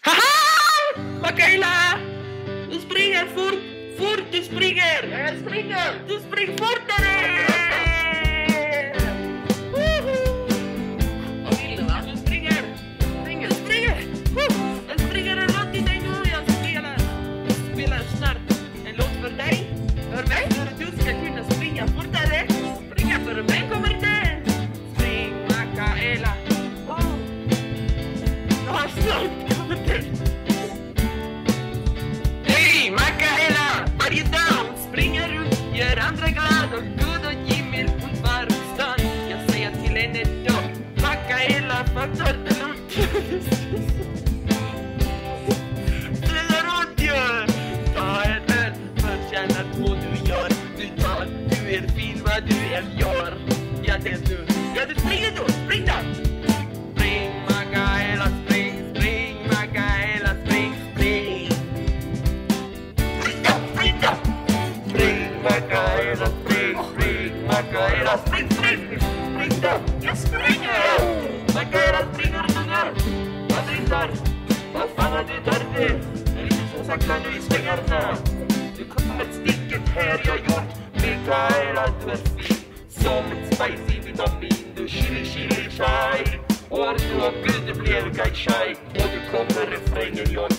Haha! Mikaela! Du springer fort! Fort, du springer! Jag springer! Du springer fortare! Vad vill du, va? Du springer! Du springer! Jag springer en låt till dig nu. Jag spelar snart en låt för dig. För mig? Du ska kunna springa fortare. Springa för mig kommer det. Spring, Mikaela. Jag har snart kommit till. Hej, Mikaela! Varje dag springer du, gör andra glada. Gud och Jimmy runt varmstan. Jag säger till henne då, Mikaela fattar det lugnt. Ställer runt gör. Ta en öl, förtjänat vad du gör. Du är fin vad du än gör. Ja, det är du. Ja, du springer då, spring då. Spring, Mikaela, spring, spring, Mikaela, spring, spring. Mikaela, spring, spring, Mikaela, spring, spring, spring då, jag springer! Mikaela springer du där, vad drittar? Vad fan har du där det? Är inte så sakta nu i svängarna? Du kommer sticket här jag gjort, Mikaela du är fin. Som ett spicy vitamin, du chili chili chai. Och du har gud du blir gaj chai. Och du kommer refrängen jag.